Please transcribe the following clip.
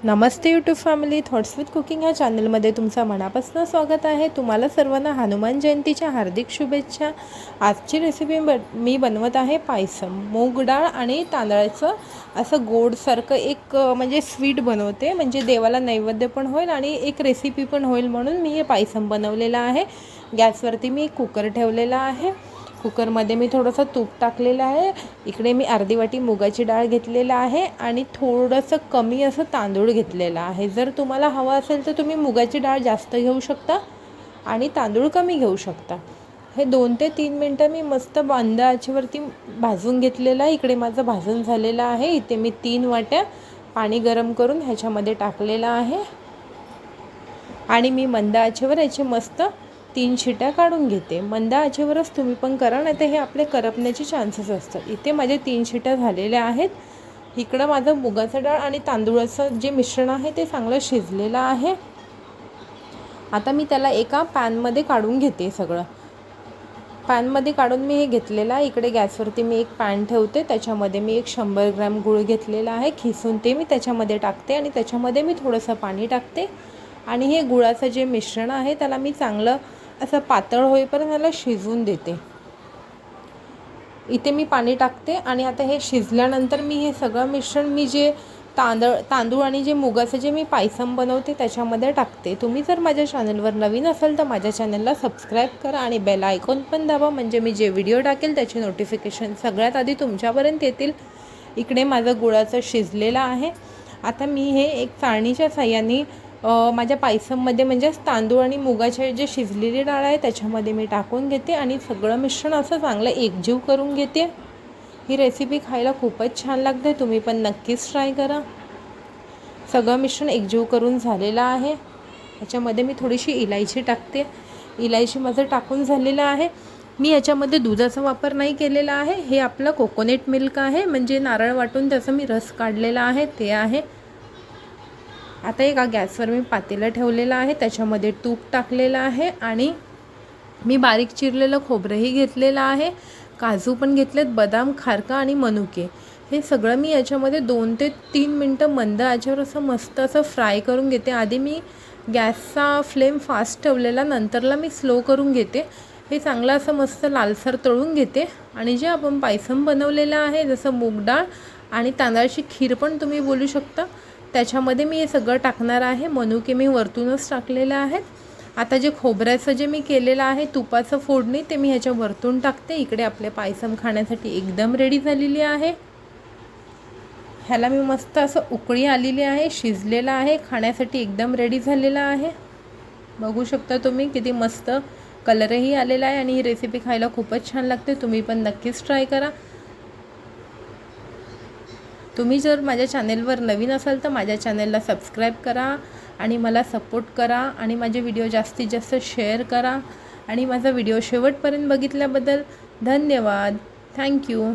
Namaste YouTube family, thoughts with cooking ह्या चॅनलमध्ये तुमचं मनापासून स्वागत आहे। तुम्हाला सर्वांना हनुमान जयंतीच्या हार्दिक शुभेच्छा। आजची रेसिपी मी बनवत आहे पायसम। मूग डाळ आणि तांदळाचं असं गोडसारखं एक म्हणजे स्वीट बनवते, म्हणजे देवाला नैवेद्य पण होईल आणि एक रेसिपी पण होईल म्हणून मी हे पायसम बनवलेलं आहे। गॅसवरती मी कुकर ठेवलेला आहे। कुकरमध्ये मी थोडंसं तूप टाकलेलं आहे। इकडे मी अर्धी वाटी मुगाची डाळ घेतलेला आहे आणि थोडंसं कमी असं तांदूळ घेतलेला आहे। जर तुम्हाला हवा असेल तर तुम्ही मुगाची डाळ जास्त घेऊ शकता आणि तांदूळ कमी घेऊ शकता। हे 2 ते 3 मिनटं मी मस्त मंद आचेवरती भाजून घेतलेलं आहे। इकडे माझं भाजून झालेलं आहे। इथे मी 3 वाट्या पाणी गरम करून ह्याच्यामध्ये टाकलेलं आहे आणि मी मंद आचेवर याची मस्त 3 शिट्या काढून घेते। मंद आचेवरच तुम्ही पण करा, नाही तर हे आपले करपण्याचे चान्सेस असतात। इथे माझे 3 शिट्या झालेल्या आहेत। इकडं माझं मुगाचं डाळ आणि तांदूळाचं जे मिश्रण आहे ते चांगलं शिजलेलं आहे। आता मी त्याला एका पॅनमध्ये काढून घेते। सगळं पॅनमध्ये काढून मी हे घेतलेलं आहे। इकडे गॅसवरती मी एक पॅन ठेवते, त्याच्यामध्ये मी एक 100 ग्रॅम गूळ घेतलेला आहे खिसून, ते मी त्याच्यामध्ये टाकते आणि त्याच्यामध्ये मी थोडंसं पाणी टाकते आणि हे गुळाचं जे मिश्रण आहे त्याला मी चांगलं असं पातळ होईपर्यंत त्याला शिजवून देते। इथे मी पाणी टाकते आणि आता हे शिजल्यानंतर मी हे सगळं मिश्रण मी जे तांदूळ आणि जे मुगाचं जे मी पायसम बनवते त्याच्यामध्ये टाकते। तुम्ही जर माझ्या चॅनलवर नवीन असाल तर माझ्या चॅनलला सबस्क्राईब करा आणि बेल आयकॉन पण दाबा, म्हणजे मी जे व्हिडिओ टाकेल त्याचे नोटिफिकेशन सगळ्यात आधी तुमच्यापर्यंत येतील। इकडे माझं गुळाचं शिजलेलं आहे। आता मी हे एक चाळणीच्या साहाय्याने माझ्या पायसममध्ये म्हणजे तांदूळ आणि मुगाचे जे शिजलेली डाळ आहे त्याच्यामध्ये मी टाकून घेते आणि सगळं मिश्रण असं चांगलं एकजीव करून घेते। ही रेसिपी खायला खूपच छान लागते, तुम्ही पण नक्कीच ट्राय करा। सगळं मिश्रण एकजीव करून झालेलं आहे। याच्यामध्ये मी थोडीशी इलायची टाकते। इलायची माझं टाकून झालेलं आहे। मी याच्यामध्ये दुधाचा वापर नाही केलेला आहे। हे आपलं कोकोनट मिल्क आहे, म्हणजे नारळ वाटून त्याचा मी रस काढलेला आहे ते आहे। आता एका गॅसवर मी पातेलं ठेवलेलं आहे, त्याच्यामध्ये तूप टाकलेलं आहे आणि मी बारीक चिरलेलं खोबरंही घेतलेलं आहे, काजू पण घेतलेत, बदाम, खारका आणि मनुके। हे सगळं मी याच्यामध्ये 2 ते 3 मिनटं मंद आचेवर असं मस्त असं फ्राय करून घेते। आधी मी गॅसचा फ्लेम फास्ट ठेवलेला, नंतरला मी स्लो करून घेते। हे चांगलं असं मस्त लालसर तळून घेते आणि जे आपण पायसम बनवलेलं आहे, जसं मूग डाळ आणि तांदळाची खीर पण तुम्ही बोलू शकता, त्याच्यामध्ये मी हे सगळं टाकणार आहे। मनुके मी वरतूनच टाकलेले आहेत। आता जे खोबऱ्याचं जे मी केलेलं आहे तुपाचं फोडणी, ते मी ह्याच्या वरतून टाकते। इकडे आपले पायसम खाण्यासाठी एकदम रेडी झालेली आहे। ह्याला मी मस्त असं उकळी आलेली आहे, शिजलेला आहे, खाण्यासाठी एकदम रेडी झालेला आहे। बघू शकता तुम्ही किती मस्त कलरही आलेला आहे आणि ही रेसिपी खायला खूपच छान लागते, तुम्ही पण नक्कीच ट्राय करा। तुम्ही जर माझ्या चॅनलवर नवीन असाल तर माझ्या चॅनलला सबस्क्राईब करा आणि मला सपोर्ट करा आणि माझे व्हिडिओ जास्तीत जास्त शेअर करा आणि माझा व्हिडिओ शेवटपर्यंत बघितल्याबद्दल धन्यवाद। थँक्यू।